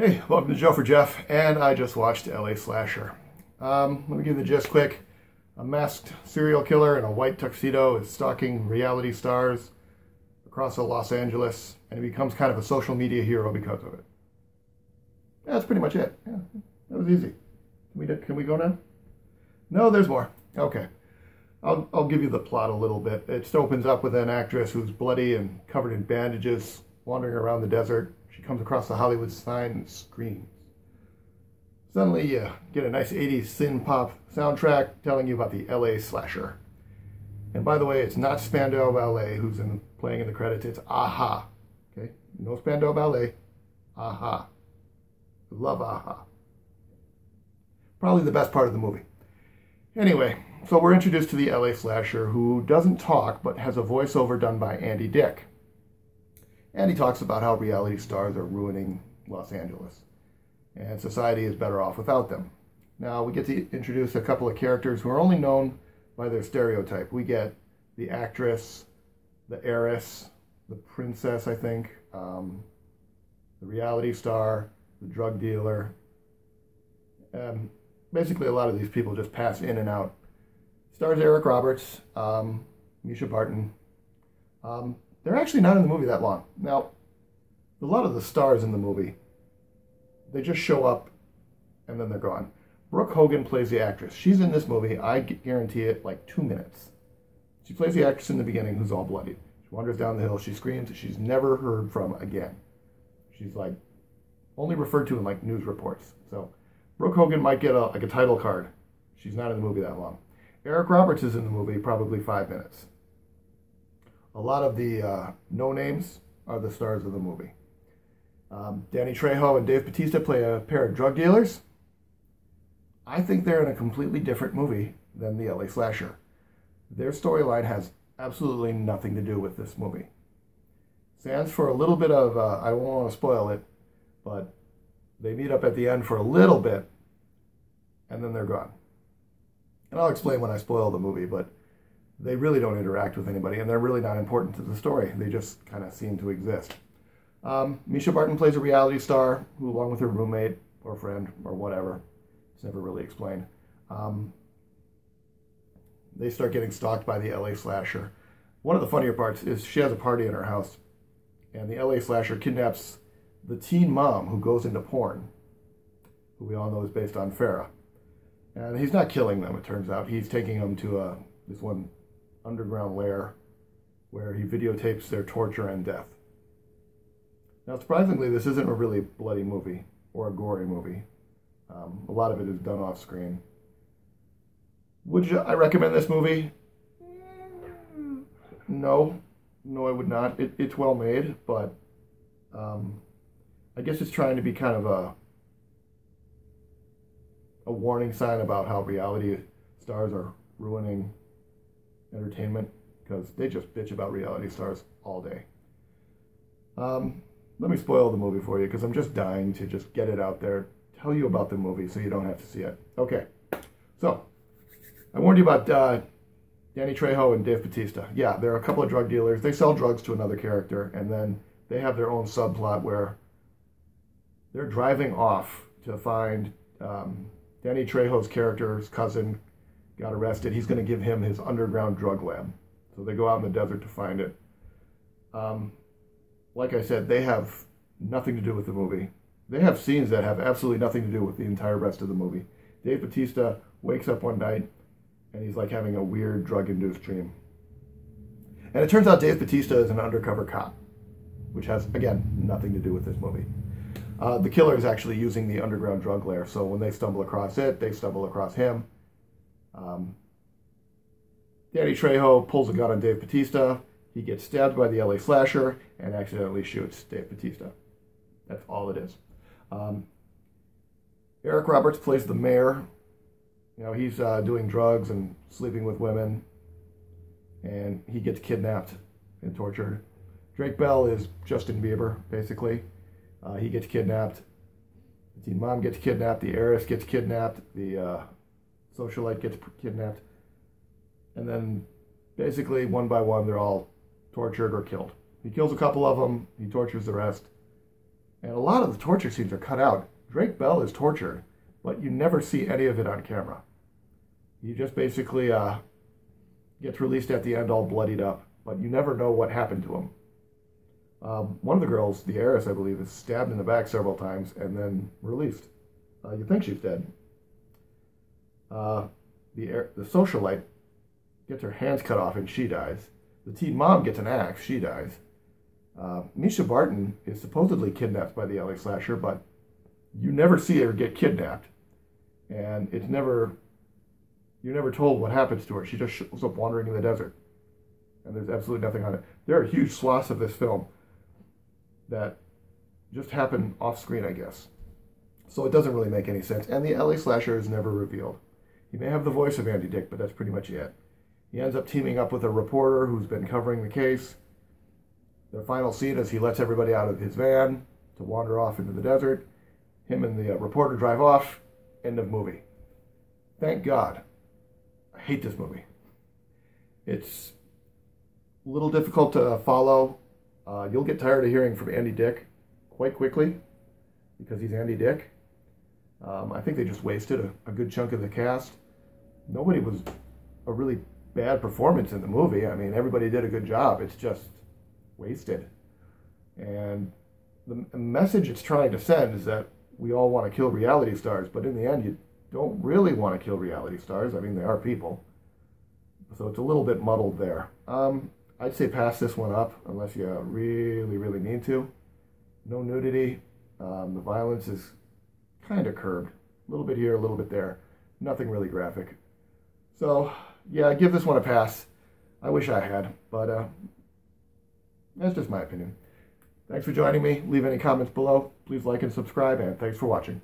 Hey, welcome to Jofer Jeff, and I just watched LA Slasher. Let me give you the gist quick. A masked serial killer in a white tuxedo is stalking reality stars across Los Angeles, and he becomes kind of a social media hero because of it. Yeah, that's pretty much it. Yeah, that was easy. Can we go now? No, there's more. Okay. I'll give you the plot a little bit. It just opens up with an actress who's bloody and covered in bandages, wandering around the desert. She comes across the Hollywood sign and screams. Suddenly you get a nice 80s synth pop soundtrack telling you about the LA Slasher. And by the way, it's not Spandau Ballet who's playing in the credits, it's Aha. Okay? No Spandau Ballet, Aha. Love Aha. Probably the best part of the movie. Anyway, so we're introduced to the LA Slasher, who doesn't talk but has a voiceover done by Andy Dick. And he talks about how reality stars are ruining Los Angeles, and society is better off without them. Now, we get to introduce a couple of characters who are only known by their stereotype. We get the actress, the heiress, the princess, I think, the reality star, the drug dealer. Basically, a lot of these people just pass in and out. Stars Eric Roberts, Misha Barton. They're actually not in the movie that long. Now, a lot of the stars in the movie, they just show up and then they're gone. Brooke Hogan plays the actress. She's in this movie, I guarantee it, like 2 minutes. She plays the actress in the beginning who's all bloodied. She wanders down the hill, she screams, she's never heard from again. She's like only referred to in like news reports. So Brooke Hogan might get a title card. She's not in the movie that long. Eric Roberts is in the movie probably 5 minutes. A lot of the no-names are the stars of the movie. Danny Trejo and Dave Batista play a pair of drug dealers. I think they're in a completely different movie than the LA Slasher. Their storyline has absolutely nothing to do with this movie. Stands for a little bit of, I don't want to spoil it, but they meet up at the end for a little bit, and then they're gone. And I'll explain when I spoil the movie, but they really don't interact with anybody, and they're really not important to the story. They just kind of seem to exist. Misha Barton plays a reality star who, along with her roommate or friend or whatever, it's never really explained, they start getting stalked by the LA Slasher. One of the funnier parts is she has a party in her house, and the LA Slasher kidnaps the teen mom who goes into porn, who we all know is based on Farrah. And he's not killing them, it turns out. He's taking them to this one underground lair where he videotapes their torture and death. Now, surprisingly, this isn't a really bloody movie or a gory movie. A lot of it is done off screen. Would I recommend this movie? No, I would not. It's well made, but I guess it's trying to be kind of a warning sign about how reality stars are ruining entertainment, because they just bitch about reality stars all day. Let me spoil the movie for you, because I'm just dying to just get it out there, tell you about the movie so you don't have to see it. Okay, so I warned you about Danny Trejo and Dave Batista. Yeah, they're a couple of drug dealers. They sell drugs to another character, and then they have their own subplot where they're driving off to find Danny Trejo's character's cousin got arrested. He's going to give him his underground drug lab. So they go out in the desert to find it. Like I said, they have nothing to do with the movie. They have scenes that have absolutely nothing to do with the entire rest of the movie. Dave Batista wakes up one night and he's like having a weird drug-induced dream. And it turns out Dave Batista is an undercover cop, which has, again, nothing to do with this movie. The killer is actually using the underground drug lair, so when they stumble across it, they stumble across him. Danny Trejo pulls a gun on Dave Batista. He gets stabbed by the LA Slasher and accidentally shoots Dave Batista. That's all it is. Eric Roberts plays the mayor. You know, he's doing drugs and sleeping with women, and he gets kidnapped and tortured. Drake Bell is Justin Bieber, basically. He gets kidnapped. The teen mom gets kidnapped. The heiress gets kidnapped. The socialite gets kidnapped. And then, basically, one by one, they're all tortured or killed. He kills a couple of them. He tortures the rest. And a lot of the torture scenes are cut out. Drake Bell is tortured, but you never see any of it on camera. He just basically gets released at the end all bloodied up, but you never know what happened to him. One of the girls, the heiress, I believe, is stabbed in the back several times and then released. You think she's dead. The socialite gets her hands cut off and she dies. The teen mom gets an axe, she dies. Misha Barton is supposedly kidnapped by the LA slasher, but you never see her get kidnapped. And you're never told what happens to her. She just shows up wandering in the desert. And there's absolutely nothing on it. There are huge swaths of this film that just happen off screen, I guess. So it doesn't really make any sense. And the LA slasher is never revealed. He may have the voice of Andy Dick, but that's pretty much it. He ends up teaming up with a reporter who's been covering the case. Their final scene is he lets everybody out of his van to wander off into the desert. Him and the reporter drive off. End of movie. Thank God. I hate this movie. It's a little difficult to follow. You'll get tired of hearing from Andy Dick quite quickly because he's Andy Dick. I think they just wasted a good chunk of the cast. Nobody was a really bad performance in the movie. I mean, everybody did a good job. It's just wasted. And the message it's trying to send is that we all want to kill reality stars, but in the end, you don't really want to kill reality stars. I mean, they are people. So it's a little bit muddled there. I'd say pass this one up unless you really, really need to. No nudity. The violence is kind of curbed. A little bit here, a little bit there. Nothing really graphic. So, yeah, give this one a pass. I wish I had, but that's just my opinion. Thanks for joining me. Leave any comments below. Please like and subscribe, and thanks for watching.